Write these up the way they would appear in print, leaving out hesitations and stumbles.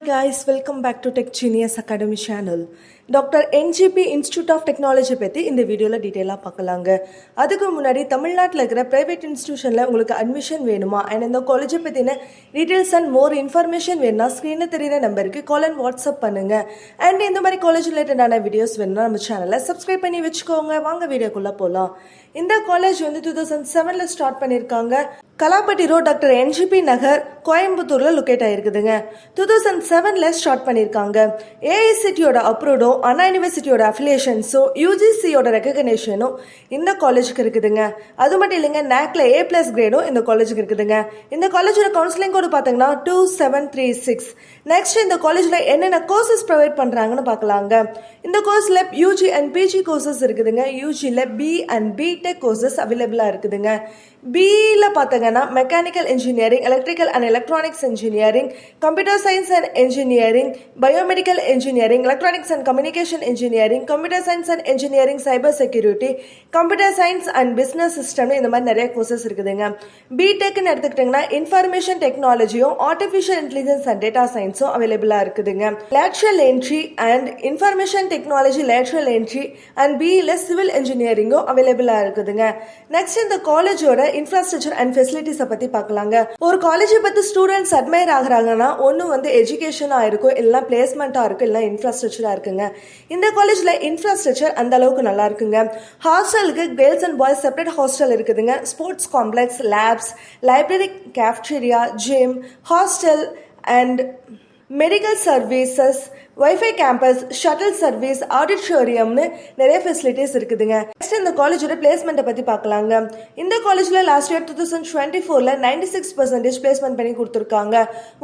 guys, welcome back to Tech Genius Academy channel. Doctor NGP institute of technology பற்றி இந்த வீடியோவில் டீட்டெயிலாக பார்க்கலாங்க. அதுக்கு முன்னாடி தமிழ்நாட்டில் இருக்கிற ப்ரைவேட் இன்ஸ்டியூஷனில் உங்களுக்கு அட்மிஷன் வேணுமா அண்ட் இந்த காலேஜை பற்றின டீட்டெயில்ஸ் அண்ட் மோர் இன்ஃபர்மேஷன் வேணும்னா ஸ்க்ரீனில் தெரியிற நம்பருக்கு கால் அண்ட் வாட்ஸ்அப் பண்ணுங்கள். அண்ட் இந்த மாதிரி காலேஜ் ரிலேட்டடான வீடியோஸ் வேணும்னா நம்ம சேனலை சப்ஸ்கிரைப் பண்ணி வச்சுக்கோங்க. வாங்க வீடியோக்குள்ளே போகலாம். இந்த காலேஜ் 2007 ஸ்டார்ட் பண்ணியிருக்காங்க. கலாப்பட்டி ரோட் டாக்டர் என்ஜிபி நகர் கோயம்புத்தூரில் லொக்கேட் ஆகிருக்குதுங்க. 2007 ஸ்டார்ட் பண்ணியிருக்காங்க. ஏஐசிடியோட அப்ரூவ்டும் அண்ணா யூனிவர்சிட்டியோட அஃபிலியேஷன்ஸும் யூஜிசியோட ரெகக்னேஷனும் இந்த காலேஜுக்கு இருக்குதுங்க. அது மட்டும் இல்லைங்க, NACல A+ கிரேடும் இந்த காலேஜுக்கு இருக்குதுங்க. இந்த காலேஜோட கவுன்சிலிங் கோடு பார்த்தீங்கன்னா 2736. நெக்ஸ்ட் இந்த காலேஜில் என்னென்ன கோர்சஸ் ப்ரொவைட் பண்ணுறாங்கன்னு பார்க்கலாங்க. இந்த கோர்ஸில் யூஜி அண்ட் பிஜி கோர்சஸ் இருக்குதுங்க. யூஜியில் பி அண்ட் பிடெக் கோர்சஸ் அவைலபிளாக இருக்குதுங்க. பிஇல பார்த்தீங்கன்னா mechanical engineering, electrical and electronics engineering, computer science and engineering, biomedical engineering, electronics and communication engineering, computer science and engineering, cyber security, computer science and business system, இந்த மாதிரி நிறைய கோர்சஸ் இருக்குதுங்க. பிடெக்னு எடுத்துக்கிட்டிங்கன்னா இன்ஃபர்மேஷன் டெக்னாலஜியும் ஆர்டிஃபிஷியல் இன்டெலிஜென்ஸ் அண்ட் டேட்டா சயின்ஸும் அவைலபிளாக இருக்குதுங்க. Lateral entry and information technology lateral entry and பிஇல சிவில் இன்ஜினியரிங்கும் அவைலபிளாக இருக்குதுங்க. நெக்ஸ்ட் இந்த காலேஜோட இன்ஃப்ராஸ்ட்ரக்சர் அண்ட் ஃபெசிலிட்டிஸை பற்றி பார்க்கலாங்க. ஒரு காலேஜை பற்றி ஸ்டூடெண்ட்ஸ் அட்மையர் ஆகிறாங்கன்னா ஒன்று எஜுகேஷனாக இருக்கும், இல்லைனா பிளேஸ்மெண்ட்டாக இருக்கும், இல்லைனா இன்ஃப்ராஸ்ட்ரக்சராக இருக்குங்க. இந்த காலேஜில் இன்ஃப்ராஸ்ட்ரக்சர் அந்த அளவுக்கு நல்லா இருக்குங்க. ஹாஸ்டலுக்கு girls and boys separate hostel இருக்குதுங்க. Sports complex, labs, library, cafeteria, gym, hostel and medical services, wifi campus, shuttle service, ஆடிட்டோரியம்னு நிறைய ஃபெசிலிட்டிஸ் இருக்குதுங்க. நெக்ஸ்ட் இந்த காலேஜோட பிளேஸ்மெண்ட்டை பற்றி பார்க்கலாங்க. இந்த காலேஜில் லாஸ்ட் இயர் 2024 96% பிளேஸ்மெண்ட் பண்ணி கொடுத்துருக்காங்க.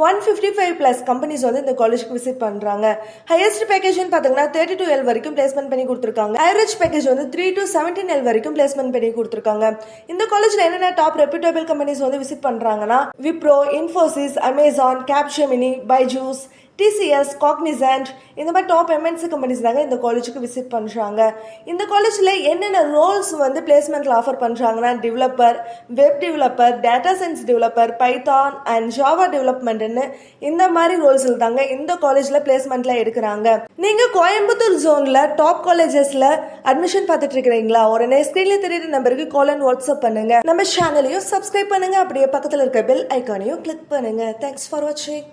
155+ கம்பெனிஸ் இந்த காலேஜுக்கு விசிட் பண்ணுறாங்க. ஹையஸ்ட் பேக்கேஜ்னு பார்த்தீங்கன்னா 32L வரைக்கும் பிளேஸ்மெண்ட் பண்ணி கொடுத்துருக்காங்க. ஆவரேஜ் பேக்கேஜ் 3 to 17L வரைக்கும் பிளேஸ்மெண்ட் பண்ணி கொடுத்துருக்காங்க. இந்த காலேஜில் என்னென்ன டாப் ரெப்யூட்டபிள் கம்பெனிஸ் விசிட் பண்ணுறாங்கன்னா Wipro, Infosys, Amazon, Capgemini, Byju's, TCS, Cognizant, இந்த மாதிரி டாப் MNC கம்பெனிஸ் தாங்க இந்த காலேஜுக்கு விசிட் பண்ணுறாங்க. இந்த காலேஜில் என்னென்ன ரோல்ஸ் பிளேஸ்மெண்ட்டில் ஆஃபர் பண்ணுறாங்கன்னா developer, web developer, data science developer, Python and Java டெவலப்மெண்ட்னு இந்த மாதிரி ரோல்ஸில் தாங்க இந்த காலேஜில் பிளேஸ்மெண்ட்டில் எடுக்கிறாங்க. நீங்கள் கோயம்புத்தூர் ஜோனில் டாப் காலேஜஸில் அட்மிஷன் பார்த்துட்டு இருக்கிறீங்களா? உடனே ஸ்க்ரீனில் தெரியுற நம்பருக்கு கால் அண்ட் வாட்ஸ்அப் பண்ணுங்க. நம்ம சேனலையும் சப்ஸ்கிரைப் பண்ணுங்க. அப்படியே பக்கத்தில் இருக்க பெல் ஐக்கானையும் கிளிக் பண்ணுங்க. தேங்க்ஸ் ஃபார் வாட்சிங்.